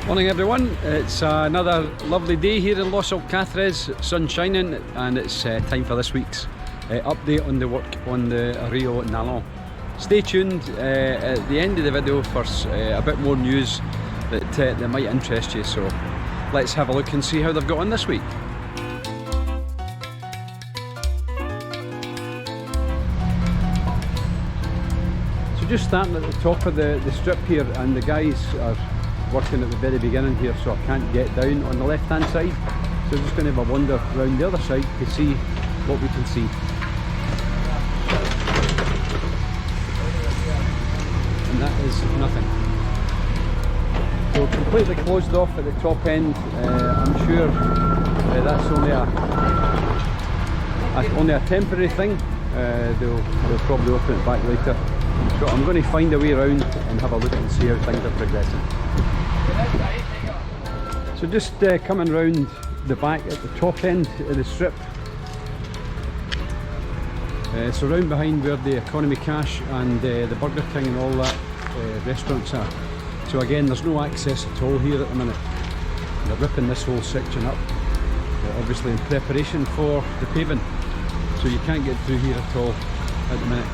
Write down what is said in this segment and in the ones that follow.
Morning everyone, it's another lovely day here in Los Alcazares, sun shining, and it's time for this week's update on the work on the Rio Nalon. Stay tuned at the end of the video for a bit more news that might interest you, so let's have a look and see how they've got on this week. So just starting at the top of the strip here, and the guys are working at the very beginning here, so I can't get down on the left hand side, so I'm just going to have a wander around the other side to see what we can see. And that is nothing. So completely closed off at the top end. I'm sure that's only a temporary thing. They'll probably open it back later. So I'm going to find a way around and have a look and see how things are progressing. So just coming round the back at the top end of the strip. So round behind where the Economy Cash and the Burger King and all that restaurants are. So again, there's no access at all here at the minute. They're ripping this whole section up, obviously in preparation for the paving. So you can't get through here at all at the minute.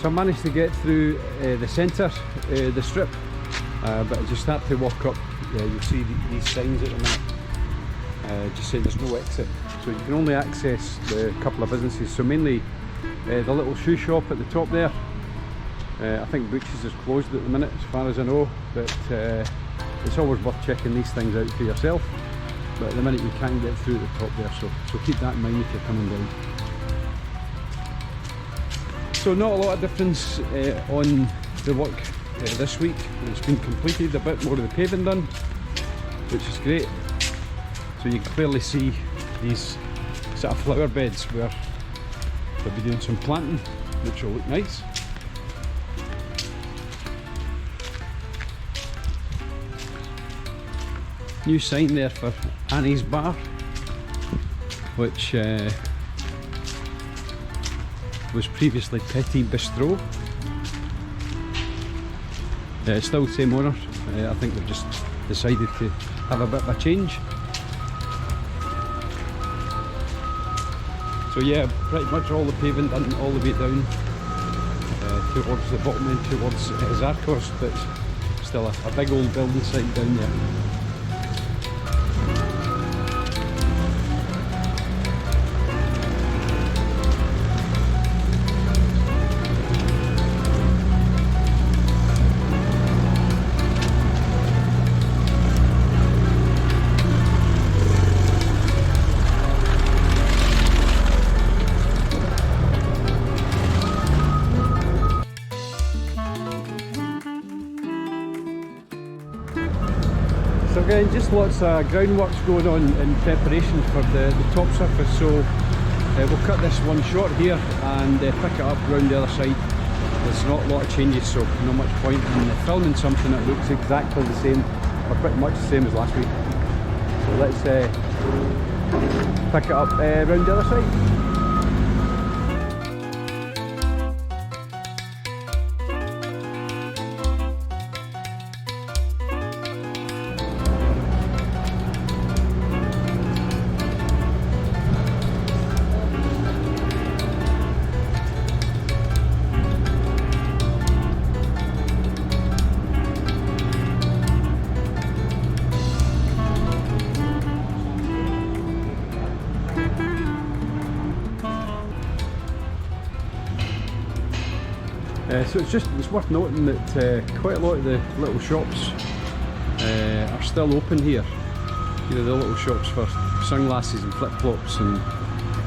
So I managed to get through the centre, the strip, but as you start to walk up, you'll see these signs at the minute, just saying there's no exit. So you can only access the couple of businesses, so mainly the little shoe shop at the top there. I think Butch's is closed at the minute as far as I know, but it's always worth checking these things out for yourself. But at the minute you can get through at the top there, so keep that in mind if you're coming down. So not a lot of difference on the work this week. It's been completed, a bit more of the paving done, which is great. So you can clearly see these sort of flower beds where they'll be doing some planting, which will look nice. New sign there for Annie's Bar, which was previously Petit Bistro. Still the same owner. I think they've just decided to have a bit of a change. So yeah, pretty much all the paving done all the way down towards the bottom end, towards Zarkos, but still a big old building site down there. So again, just lots of groundworks going on in preparation for the top surface, so we'll cut this one short here and pick it up round the other side. There's not a lot of changes, so not much point in filming something that looks exactly the same, or pretty much the same as last week. So let's pick it up round the other side. So it's worth noting that quite a lot of the little shops are still open here. You know, the little shops for sunglasses and flip-flops and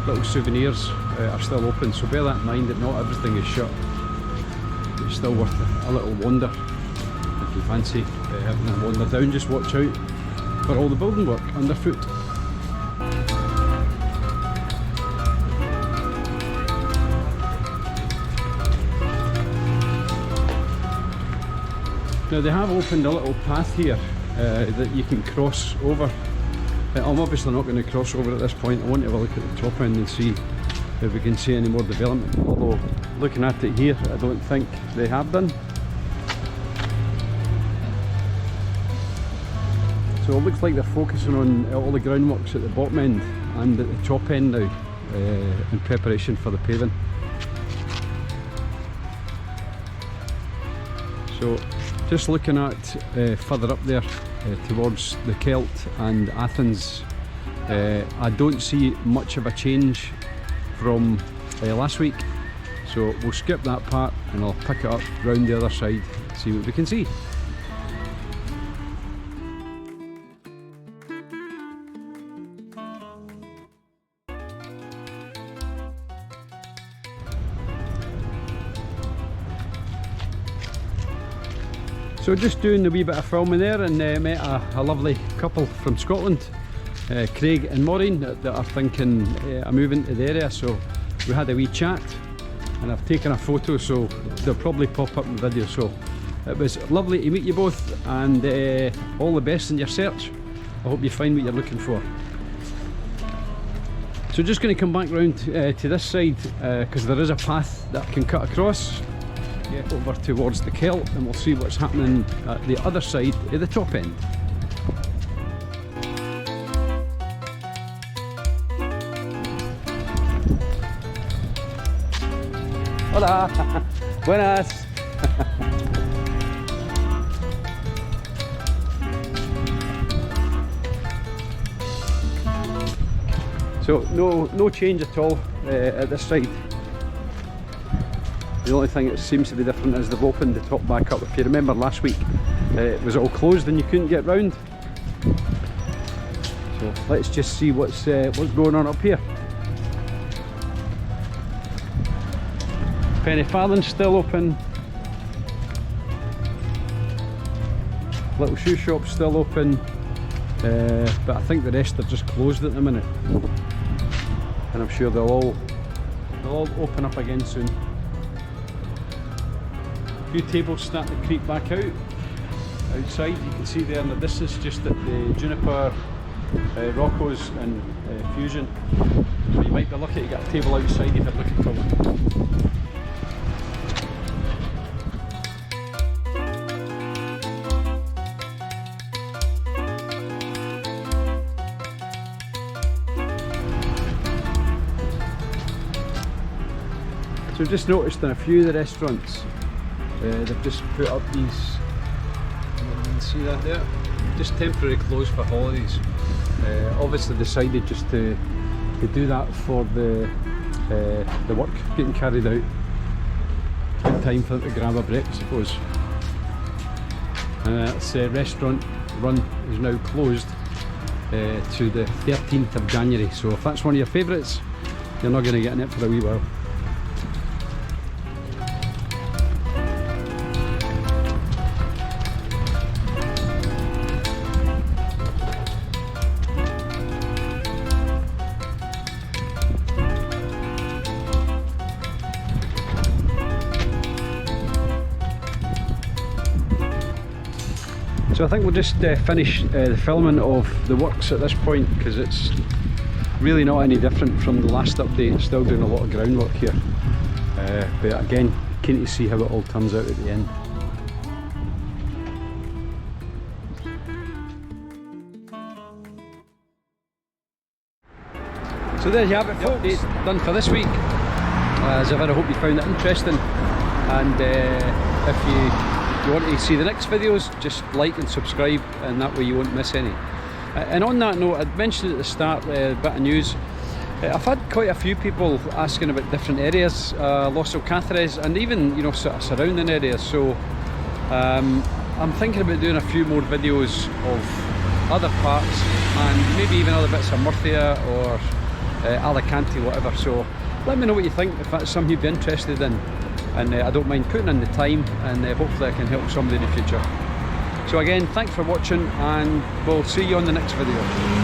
little souvenirs are still open, so bear that in mind that not everything is shut. It's still worth a little wander if you fancy having a wander down. Just watch out for all the building work underfoot. Now they have opened a little path here that you can cross over. I'm obviously not going to cross over at this point. I want to have a look at the top end and see if we can see any more development, although looking at it here I don't think they have done. So it looks like they're focusing on all the groundworks at the bottom end and at the top end now, in preparation for the paving. So just looking at further up there towards the Celt and Athens, I don't see much of a change from last week, so we'll skip that part and I'll pick it up round the other side, see what we can see. So just doing a wee bit of filming there, and met a lovely couple from Scotland, Craig and Maureen, that are thinking of moving to the area. So we had a wee chat and I've taken a photo, so they'll probably pop up in the video. So it was lovely to meet you both, and all the best in your search. I hope you find what you're looking for. So just going to come back round to this side, because there is a path that I can cut across, get over towards the Celt, and we'll see what's happening at the other side at the top end. Hola, buenas. So no change at all at this side. The only thing that seems to be different is they've opened the top back up. If you remember last week, it was all closed and you couldn't get round. So let's just see what's going on up here. Penny Farthing's still open. Little shoe shop's still open, but I think the rest are just closed at the minute. And I'm sure they'll all open up again soon. A few tables starting to creep back out outside. You can see there in the distance, just at the Juniper, Rocco's and Fusion. So you might be lucky to get a table outside if you're looking for one. So just noticed in a few of the restaurants, they've just put up these, you can see that there, just temporary closed for holidays. Obviously decided just to do that for the work getting carried out. Good time for them to grab a break, I suppose. This restaurant run is now closed to the 13th of January, so if that's one of your favourites, you're not going to get in it for a wee while. So I think we'll just finish the filming of the works at this point, because it's really not any different from the last update. It's still doing a lot of groundwork here, but again, keen to see how it all turns out at the end. So there you have it, folks. Update done for this week. As ever, I hope you found it interesting, and if you want to see the next videos, just like and subscribe, and that way you won't miss any. And on that note, I'd mentioned at the start a bit of news. I've had quite a few people asking about different areas, Los Alcazares, and even, you know, sort of surrounding areas. So I'm thinking about doing a few more videos of other parts, and maybe even other bits of Murcia or Alicante, whatever. So let me know what you think, if that's something you'd be interested in. And I don't mind putting in the time, and hopefully I can help somebody in the future. So again, thanks for watching, and we'll see you on the next video.